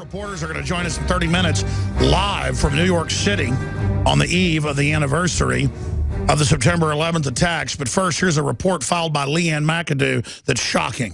reporters are going to join us in 30 minutes live from New York City on the eve of the anniversary of the September 11th attacks. But first, here's a report filed by Leanne McAdoo that's shocking.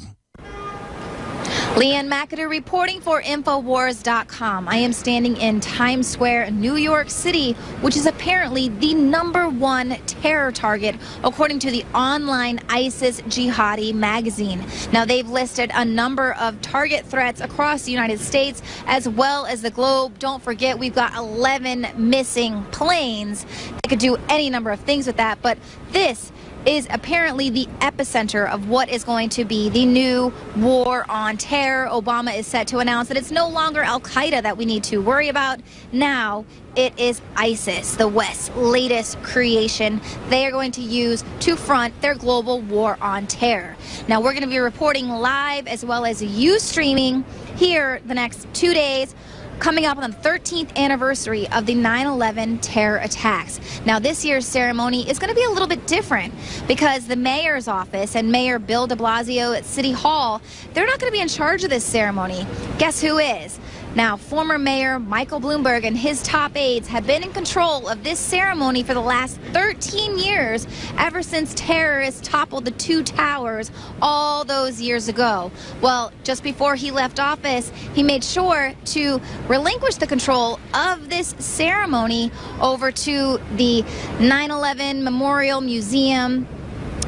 Leanne McAdoo reporting for Infowars.com. I am standing in Times Square, New York City, which is apparently the #1 terror target, according to the online ISIS Jihadi magazine. Now, they've listed a number of target threats across the United States as well as the globe. Don't forget, we've got 11 missing planes. They could do any number of things with that, but this is apparently the epicenter of what is going to be the new war on terror. Obama is set to announce that it's no longer Al-Qaeda that we need to worry about. Now it is ISIS, the West's latest creation they are going to use to front their global war on terror. Now we're going to be reporting live as well as you streaming here the next 2 days, coming up on the 13th anniversary of the 9/11 terror attacks. Now, this year's ceremony is going to be a little bit different because the mayor's office and Mayor Bill de Blasio at City Hall, they're not going to be in charge of this ceremony. Guess who is? Now, former Mayor Michael Bloomberg and his top aides have been in control of this ceremony for the last 13 years, ever since terrorists toppled the two towers all those years ago. Well, just before he left office, he made sure to relinquish the control of this ceremony over to the 9/11 Memorial Museum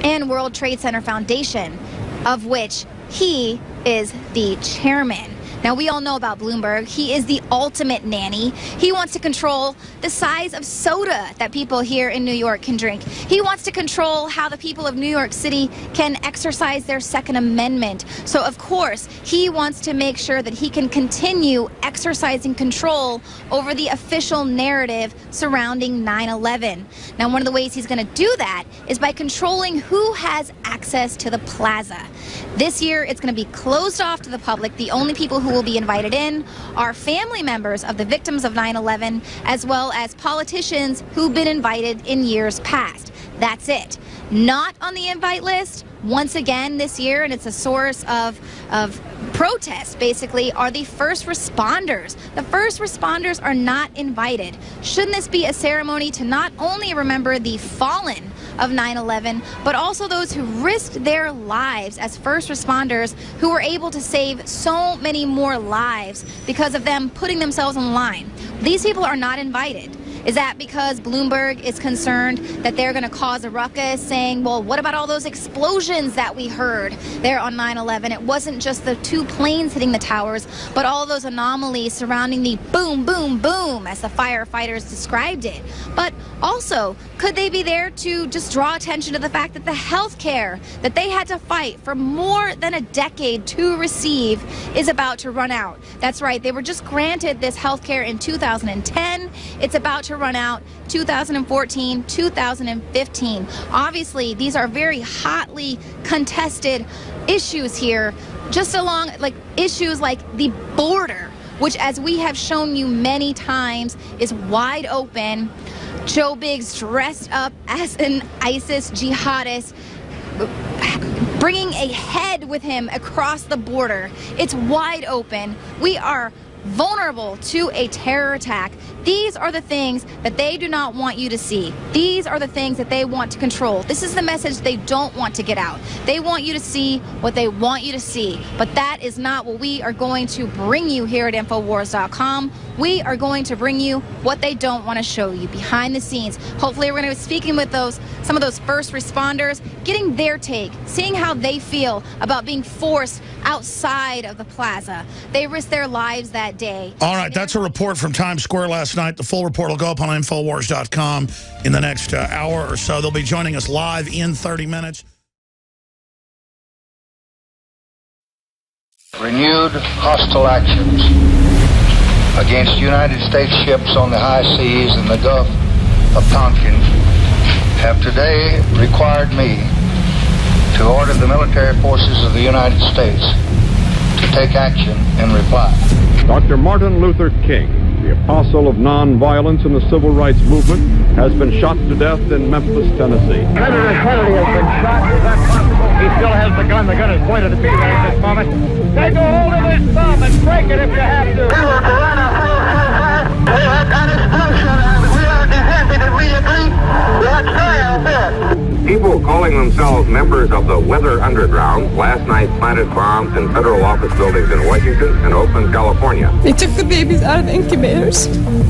and World Trade Center Foundation, of which he is the chairman. Now, we all know about Bloomberg. He is the ultimate nanny. He wants to control the size of soda that people here in New York can drink. He wants to control how the people of New York City can exercise their Second Amendment. So, of course, he wants to make sure that he can continue exercising control over the official narrative surrounding 9/11. Now, one of the ways he's going to do that is by controlling who has access to the plaza. This year, it's going to be closed off to the public. The only people who will be invited in are family members of the victims of 9/11, as well as politicians who've been invited in years past. That's it. Not on the invite list, once again this year, and it's a source of protest, basically, are the first responders. The first responders are not invited. Shouldn't this be a ceremony to not only remember the fallen of 9/11, but also those who risked their lives as first responders, who were able to save so many more lives because of them putting themselves on the line? These people are not invited. Is that because Bloomberg is concerned that they're going to cause a ruckus, saying, well, what about all those explosions that we heard there on 9/11? It wasn't just the two planes hitting the towers, but all those anomalies surrounding the boom, boom, boom, as the firefighters described it. But also, could they be there to just draw attention to the fact that the health care that they had to fight for more than a decade to receive is about to run out? That's right. They were just granted this health care in 2010. It's about to run out 2014, 2015. Obviously, these are very hotly contested issues here, just along like issues like the border, which, as we have shown you many times, is wide open. Joe Biggs dressed up as an ISIS jihadist, bringing a head with him across the border. It's wide open. We are vulnerable to a terror attack. These are the things that they do not want you to see. These are the things that they want to control. This is the message they don't want to get out. They want you to see what they want you to see. But that is not what we are going to bring you here at Infowars.com. We are going to bring you what they don't want to show you behind the scenes. Hopefully, we're going to be speaking with some of those first responders, getting their take, seeing how they feel about being forced outside of the plaza. They risked their lives that day. All right, that's a report from Times Square last night. The full report will go up on Infowars.com in the next hour or so. They'll be joining us live in 30 minutes. Renewed hostile actions against United States ships on the high seas and the Gulf of Tonkin have today required me to order the military forces of the United States to take action in reply. Dr. Martin Luther King, the apostle of nonviolence in the civil rights movement, has been shot to death in Memphis, Tennessee. Senator Kennedy has been shot. Is that possible? He still has the gun. The gun is pointed at me right at this moment. Take a hold of his thumb and break it if you have to. We will run a full suicide. We have an explosion and we are defending and we agree. Let's try our best. People calling themselves members of the Weather Underground last night planted bombs in federal office buildings in Washington and Oakland, California. They took the babies out of the incubators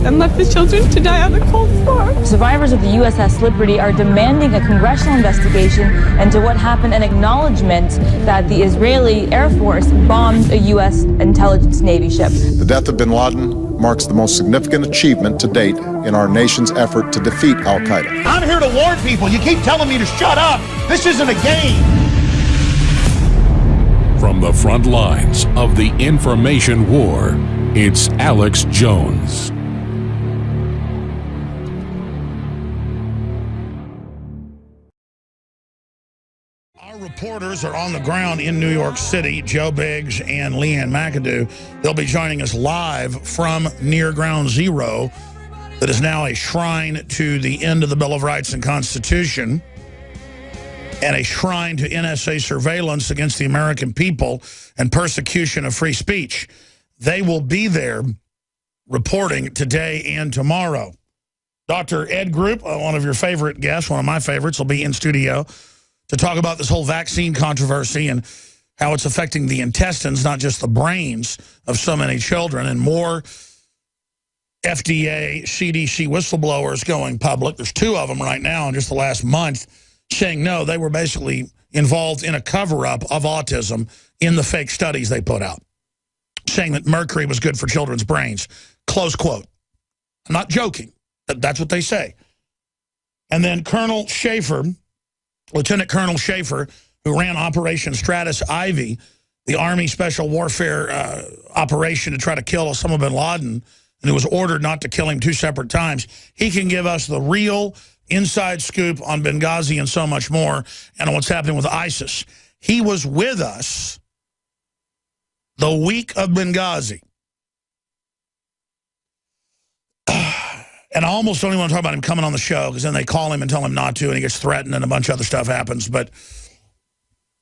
and left the children to die on the cold floor. Survivors of the USS Liberty are demanding a congressional investigation into what happened and acknowledgement that the Israeli Air Force bombed a U.S. intelligence Navy ship. The death of bin Laden marks the most significant achievement to date in our nation's effort to defeat al-Qaeda. I'm here to warn people. You keep telling me to shut up. This isn't a game. From the front lines of the information war, it's Alex Jones. Our reporters are on the ground in New York City, Joe Biggs and Leanne McAdoo. They'll be joining us live from near Ground Zero, that is now a shrine to the end of the Bill of Rights and Constitution, and a shrine to NSA surveillance against the American people and persecution of free speech. They will be there reporting today and tomorrow. Dr. Ed Group, one of your favorite guests, one of my favorites, will be in studio to talk about this whole vaccine controversy and how it's affecting the intestines, not just the brains of so many children, and more FDA, CDC whistleblowers going public. There's 2 of them right now in just the last month saying no, they were basically involved in a cover-up of autism in the fake studies they put out, saying that mercury was good for children's brains. Close quote. I'm not joking. That's what they say. And then Colonel Schaefer, Lieutenant Colonel Schaefer, who ran Operation Stratus Ivy, the Army Special Warfare operation to try to kill Osama bin Laden, and who was ordered not to kill him 2 separate times, he can give us the real inside scoop on Benghazi and so much more, and on what's happening with ISIS. He was with us the week of Benghazi. And I almost don't even want to talk about him coming on the show, because then they call him and tell him not to, and he gets threatened and a bunch of other stuff happens. But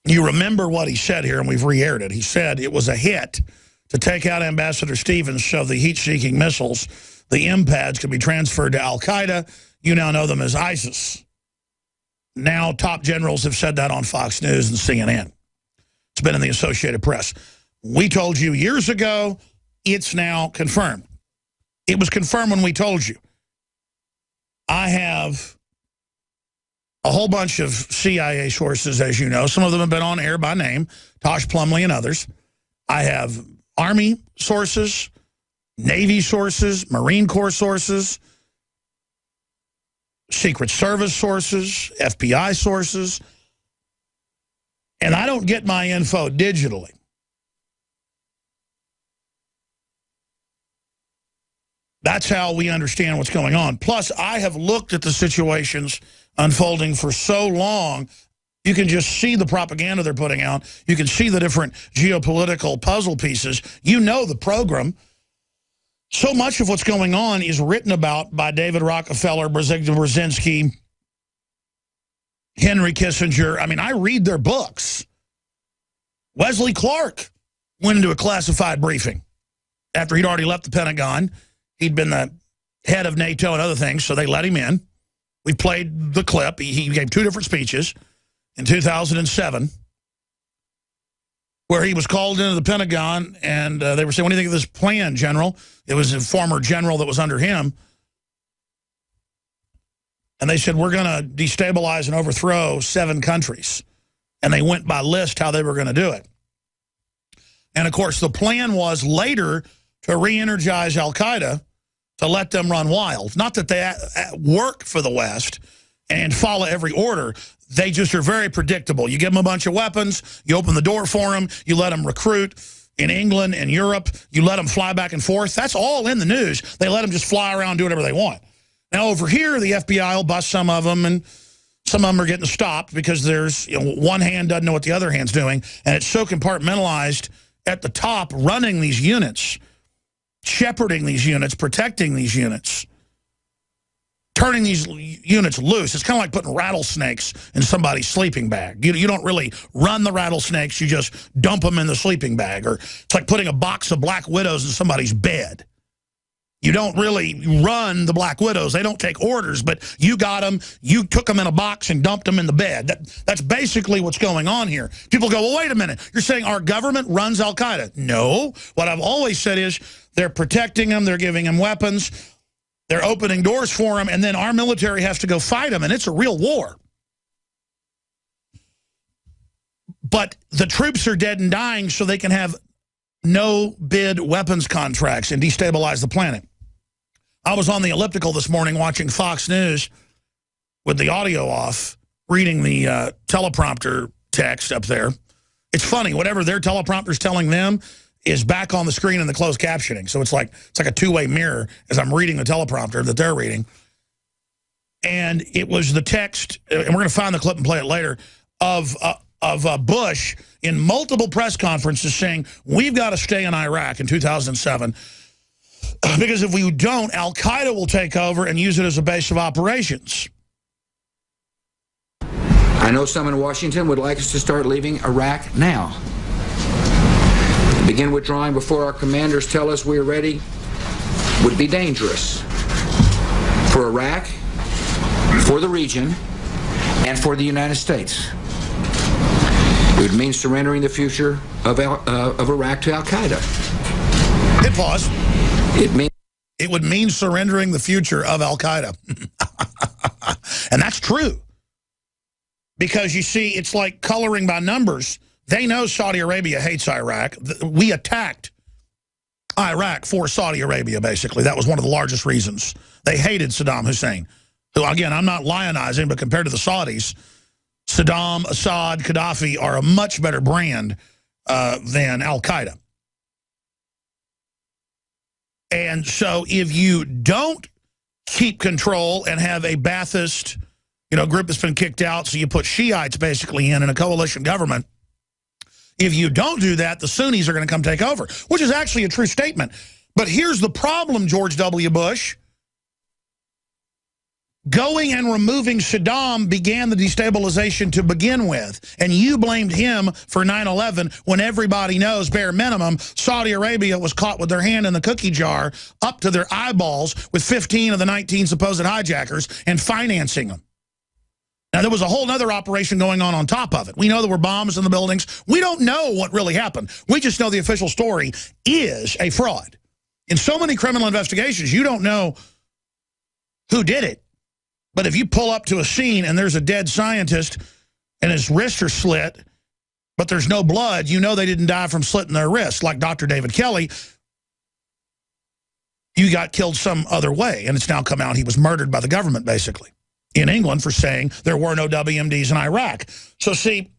you remember what he said here, and we've re-aired it. He said it was a hit to take out Ambassador Stevens so the heat-seeking missiles, the MPADs, could be transferred to al-Qaeda. You now know them as ISIS. Now top generals have said that on Fox News and CNN. It's been in the Associated Press. We told you years ago, it's now confirmed. It was confirmed when we told you. I have a whole bunch of CIA sources, as you know. Some of them have been on air by name, Tosh Plumley and others. I have Army sources, Navy sources, Marine Corps sources, Secret Service sources, FBI sources. And I don't get my info digitally. That's how we understand what's going on. Plus, I have looked at the situations unfolding for so long, you can just see the propaganda they're putting out. You can see the different geopolitical puzzle pieces. You know the program. So much of what's going on is written about by David Rockefeller, Brzezinski, Henry Kissinger. I mean, I read their books. Wesley Clark went into a classified briefing after he'd already left the Pentagon. He'd been the head of NATO and other things, so they let him in. We played the clip. He gave 2 different speeches in 2007 where he was called into the Pentagon, and they were saying, what do you think of this plan, General? It was a former general that was under him. And they said, we're going to destabilize and overthrow 7 countries. And they went by list how they were going to do it. And, of course, the plan was later to re-energize al-Qaeda, to let them run wild. Not that they work for the West and follow every order. They just are very predictable. You give them a bunch of weapons, you open the door for them, you let them recruit in England and Europe, you let them fly back and forth. That's all in the news. They let them just fly around and do whatever they want. Now, over here, the FBI will bust some of them, and some of them are getting stopped because there's, one hand doesn't know what the other hand's doing, and it's so compartmentalized at the top, running these units, shepherding these units, protecting these units, turning these units loose. It's kind of like putting rattlesnakes in somebody's sleeping bag. You don't really run the rattlesnakes. You just dump them in the sleeping bag. Or it's like putting a box of Black Widows in somebody's bed. You don't really run the Black Widows. They don't take orders, but you got them. You took them in a box and dumped them in the bed. That's basically what's going on here. People go, well, wait a minute. You're saying our government runs al-Qaeda? No. What I've always said is they're protecting them. They're giving them weapons. They're opening doors for them, and then our military has to go fight them, and it's a real war. But the troops are dead and dying so they can have no-bid weapons contracts and destabilize the planet. I was on the elliptical this morning watching Fox News with the audio off, reading the teleprompter text up there. It's funny, whatever their teleprompter's telling them is back on the screen in the closed captioning. So it's like a two-way mirror as I'm reading the teleprompter that they're reading. And it was the text, and we're going to find the clip and play it later, of Bush in multiple press conferences saying, we've got to stay in Iraq in 2007 because if we don't, al-Qaeda will take over and use it as a base of operations. I know some in Washington would like us to start leaving Iraq now. Begin withdrawing before our commanders tell us we're ready would be dangerous for Iraq, for the region, and for the United States. It would mean surrendering the future of Iraq to al-Qaeda. Hit pause. It would mean surrendering the future of al-Qaeda. And that's true. Because you see, it's like coloring by numbers. They know Saudi Arabia hates Iraq. We attacked Iraq for Saudi Arabia, basically. That was one of the largest reasons. They hated Saddam Hussein, who, again, I'm not lionizing, but compared to the Saudis, Saddam, Assad, Gaddafi are a much better brand than al-Qaeda. And so if you don't keep control and have a Ba'athist, group that's been kicked out, so you put Shiites basically in a coalition government, if you don't do that, the Sunnis are going to come take over, which is actually a true statement. But here's the problem, George W. Bush. Going and removing Saddam began the destabilization to begin with, and you blamed him for 9/11 when everybody knows, bare minimum, Saudi Arabia was caught with their hand in the cookie jar up to their eyeballs with 15 of the 19 supposed hijackers and financing them. Now, there was a whole other operation going on top of it. We know there were bombs in the buildings. We don't know what really happened. We just know the official story is a fraud. In so many criminal investigations, you don't know who did it. But if you pull up to a scene and there's a dead scientist and his wrists are slit, but there's no blood, you know they didn't die from slitting their wrists. Like Dr. David Kelly, you got killed some other way. And it's now come out he was murdered by the government, basically, in England for saying there were no WMDs in Iraq. So, see,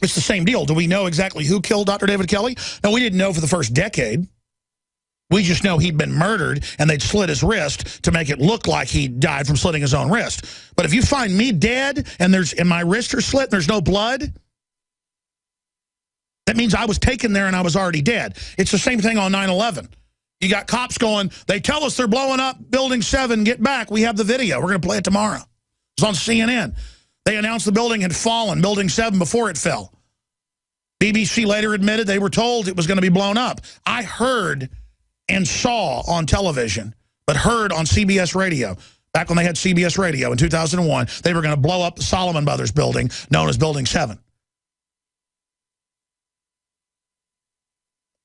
it's the same deal. Do we know exactly who killed Dr. David Kelly? No, we didn't know for the first decade. We just know he'd been murdered and they'd slit his wrist to make it look like he died from slitting his own wrist. But if you find me dead and my wrists are slit and there's no blood, that means I was taken there and I was already dead. It's the same thing on 9/11. You got cops going, they tell us they're blowing up Building 7, get back. We have the video. We're going to play it tomorrow. It's on CNN. They announced the building had fallen, Building 7, before it fell. BBC later admitted they were told it was going to be blown up. I heard and saw on television, but heard on CBS radio, back when they had CBS radio in 2001, they were going to blow up the Solomon Brothers building, known as Building 7.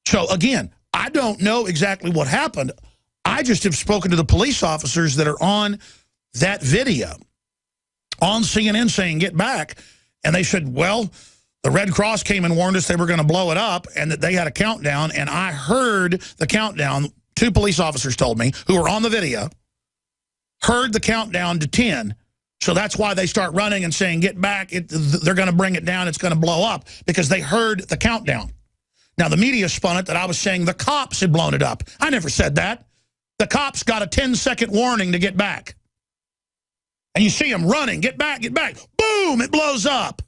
So, again, I don't know exactly what happened. I just have spoken to the police officers that are on that video on CNN saying, get back. And they said, well, the Red Cross came and warned us they were going to blow it up and that they had a countdown. And I heard the countdown. 2 police officers told me, who were on the video, heard the countdown to 10. So that's why they start running and saying, get back. They're going to bring it down. It's going to blow up because they heard the countdown. Now, the media spun it that I was saying the cops had blown it up. I never said that. The cops got a 10-second warning to get back. And you see them running, get back, get back. Boom, it blows up.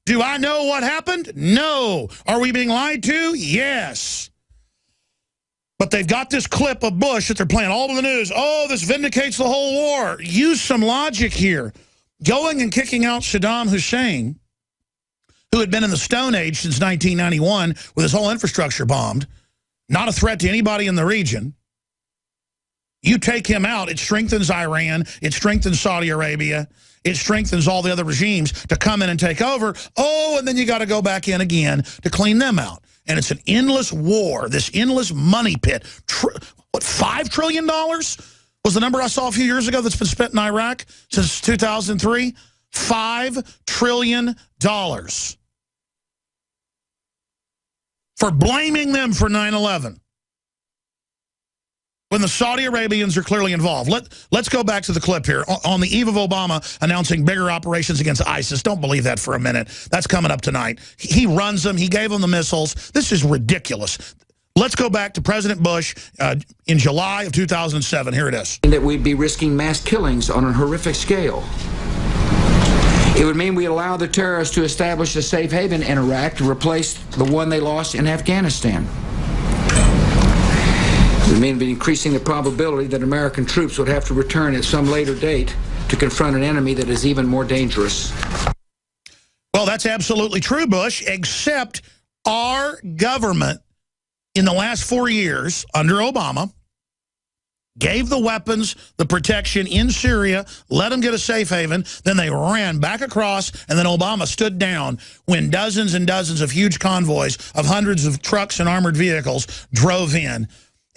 Do I know what happened? No. Are we being lied to? Yes. But they've got this clip of Bush that they're playing all over the news. Oh, this vindicates the whole war. Use some logic here. Going and kicking out Saddam Hussein, who had been in the Stone Age since 1991 with his whole infrastructure bombed, not a threat to anybody in the region. You take him out, it strengthens Iran, it strengthens Saudi Arabia, it strengthens all the other regimes to come in and take over. Oh, and then you got to go back in again to clean them out. And it's an endless war, this endless money pit. What, $5 trillion was the number I saw a few years ago that's been spent in Iraq since 2003? $5 trillion for blaming them for 9/11. When the Saudi Arabians are clearly involved. Let's go back to the clip here. On the eve of Obama announcing bigger operations against ISIS. Don't believe that for a minute. That's coming up tonight. He runs them. He gave them the missiles. This is ridiculous. Let's go back to President Bush in July of 2007. Here it is. That we'd be risking mass killings on a horrific scale. It would mean we allow the terrorists to establish a safe haven in Iraq to replace the one they lost in Afghanistan. It would mean increasing the probability that American troops would have to return at some later date to confront an enemy that is even more dangerous. Well, that's absolutely true, Bush, except our government in the last 4 years under Obama gave the weapons, the protection in Syria, let them get a safe haven, then they ran back across, and then Obama stood down when dozens and dozens of huge convoys of hundreds of trucks and armored vehicles drove in,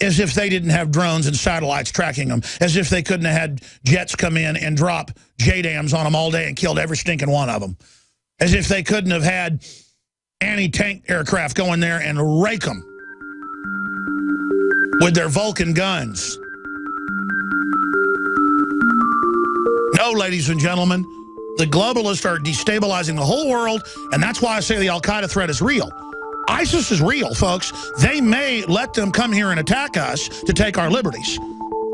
as if they didn't have drones and satellites tracking them, as if they couldn't have had jets come in and drop JDAMs on them all day and killed every stinking one of them, as if they couldn't have had anti-tank aircraft go in there and rake them with their Vulcan guns. No, ladies and gentlemen, the globalists are destabilizing the whole world, and that's why I say the al-Qaeda threat is real. ISIS is real, folks. They may let them come here and attack us to take our liberties.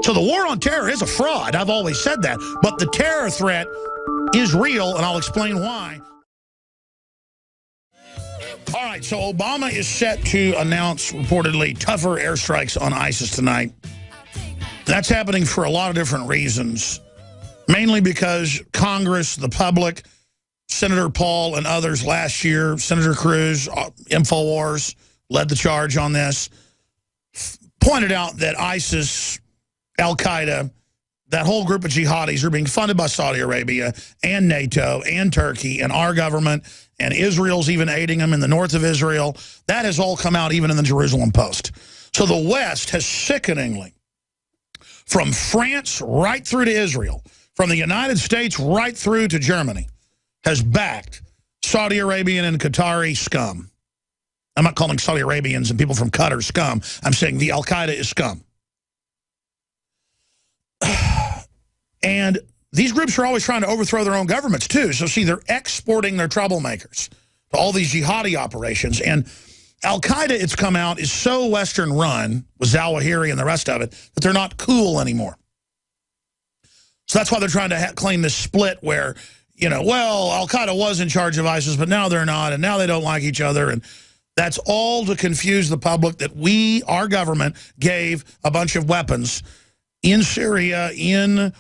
So the war on terror is a fraud. I've always said that. But the terror threat is real, and I'll explain why. All right, so Obama is set to announce, reportedly, tougher airstrikes on ISIS tonight. That's happening for a lot of different reasons, mainly because Congress, the public, Senator Paul and others last year, Senator Cruz, InfoWars, led the charge on this, pointed out that ISIS, Al-Qaeda, that whole group of jihadis are being funded by Saudi Arabia and NATO and Turkey and our government, and Israel's even aiding them in the north of Israel. That has all come out even in the Jerusalem Post. So the West has sickeningly, from France right through to Israel, from the United States right through to Germany, has backed Saudi Arabian and Qatari scum. I'm not calling Saudi Arabians and people from Qatar scum. I'm saying the Al-Qaeda is scum. And these groups are always trying to overthrow their own governments, too. So, see, they're exporting their troublemakers to all these jihadi operations. And Al-Qaeda, it's come out, is so Western-run, with Zawahiri and the rest of it, that they're not cool anymore. So that's why they're trying to claim this split where, you know, well, Al-Qaeda was in charge of ISIS, but now they're not, and now they don't like each other. And that's all to confuse the public that we, our government, gave a bunch of weapons in Syria, in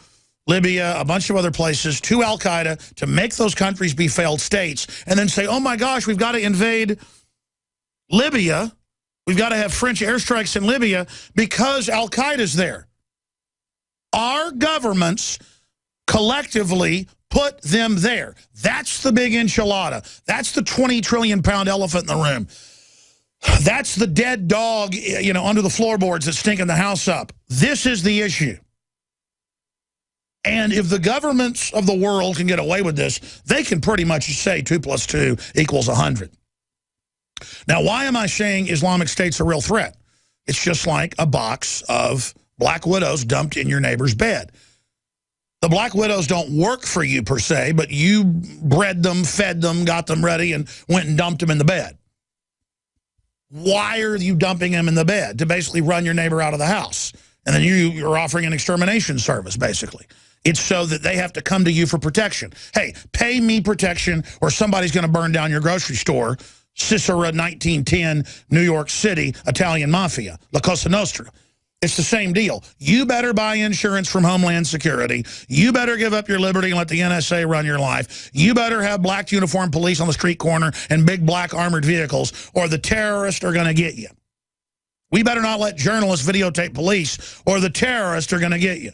Libya, a bunch of other places, to Al-Qaeda to make those countries be failed states, and then say, oh my gosh, we've got to invade Libya. We've got to have French airstrikes in Libya because Al-Qaeda's there. Our governments collectively put them there. That's the big enchilada. That's the 20 trillion pound elephant in the room. That's the dead dog, you know, under the floorboards that's stinking the house up. This is the issue. And if the governments of the world can get away with this, they can pretty much say 2 + 2 = 100. Now, why am I saying Islamic State's a real threat? It's just like a box of black widows dumped in your neighbor's bed. The black widows don't work for you per se, but you bred them, fed them, got them ready, and went and dumped them in the bed. Why are you dumping them in the bed? To basically run your neighbor out of the house. And then you're offering an extermination service, basically. It's so that they have to come to you for protection. Hey, pay me protection or somebody's going to burn down your grocery store Cicera 1910 New York City Italian Mafia, La Cosa Nostra. It's the same deal. You better buy insurance from Homeland Security. You better give up your liberty and let the NSA run your life. You better have black uniformed police on the street corner and big black armored vehicles, or the terrorists are going to get you. We better not let journalists videotape police, or the terrorists are going to get you.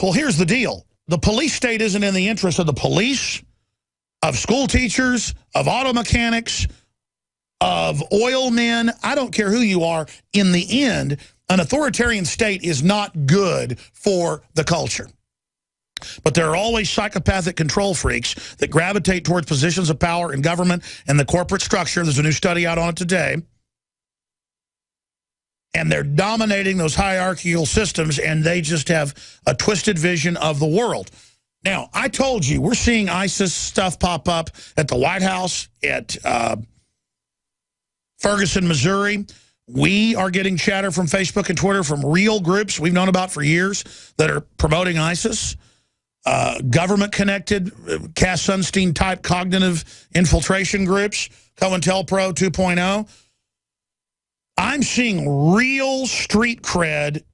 Well, here's the deal. The police state isn't in the interest of the police, of school teachers, of auto mechanics, of oil men. I don't care who you are. In the end, an authoritarian state is not good for the culture. But there are always psychopathic control freaks that gravitate towards positions of power in government and the corporate structure. There's a new study out on it today. And they're dominating those hierarchical systems, and they just have a twisted vision of the world. Now, I told you, we're seeing ISIS stuff pop up at the White House, at Ferguson, Missouri. We are getting chatter from Facebook and Twitter from real groups we've known about for years that are promoting ISIS. Government-connected, Cass Sunstein-type cognitive infiltration groups, COINTELPRO 2.0. I'm seeing real street cred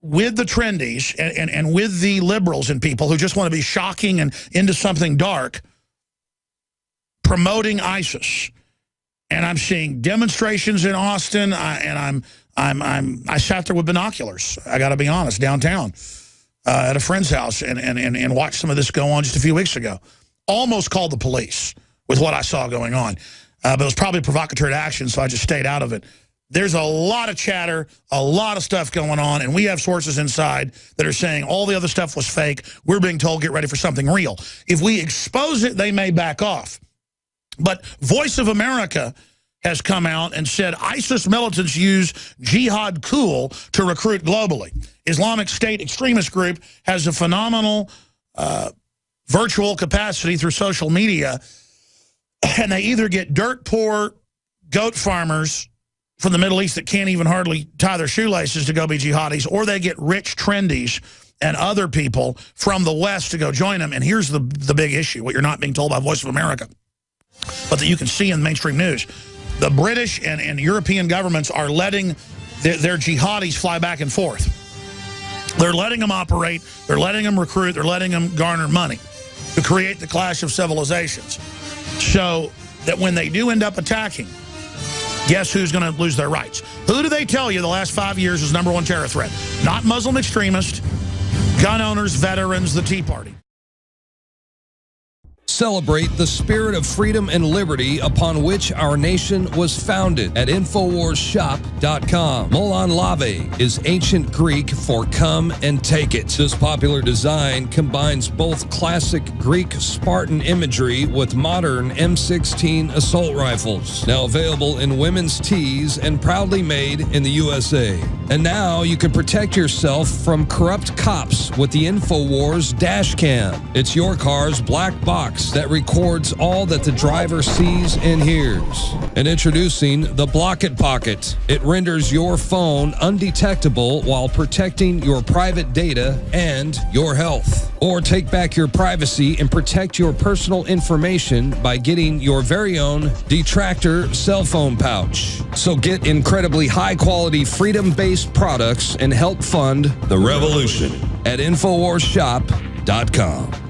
with the trendies and with the liberals and people who just want to be shocking and into something dark, promoting ISIS. And I'm seeing demonstrations in Austin, I sat there with binoculars, I got to be honest, downtown at a friend's house and watched some of this go on just a few weeks ago. Almost called the police with what I saw going on. But it was probably a provocatory action, so I just stayed out of it. There's a lot of chatter, a lot of stuff going on, and we have sources inside that are saying all the other stuff was fake. We're being told, get ready for something real. If we expose it, they may back off. But Voice of America has come out and said ISIS militants use jihad cool to recruit globally. Islamic State extremist group has a phenomenal virtual capacity through social media, and they either get dirt poor goat farmers from the Middle East that can't even hardly tie their shoelaces to go be jihadis, or they get rich trendies and other people from the West to go join them. And here's the big issue, what you're not being told by Voice of America, but that you can see in mainstream news. The British and European governments are letting their jihadis fly back and forth. They're letting them operate, they're letting them recruit, they're letting them garner money to create the clash of civilizations. So that when they do end up attacking, guess who's going to lose their rights? Who do they tell you the last 5 years is #1 terror threat? Not Muslim extremists, gun owners, veterans, the Tea Party. Celebrate the spirit of freedom and liberty upon which our nation was founded at InfoWarsShop.com. Molon Lave is ancient Greek for come and take it. This popular design combines both classic Greek Spartan imagery with modern M16 assault rifles. Now available in women's tees and proudly made in the USA. And now you can protect yourself from corrupt cops with the InfoWars dash cam. It's your car's black box that records all that the driver sees and hears. And introducing the Block It Pocket. It renders your phone undetectable while protecting your private data and your health. Or take back your privacy and protect your personal information by getting your very own Detractor cell phone pouch. So get incredibly high-quality, freedom-based products and help fund the revolution at InfoWarsShop.com.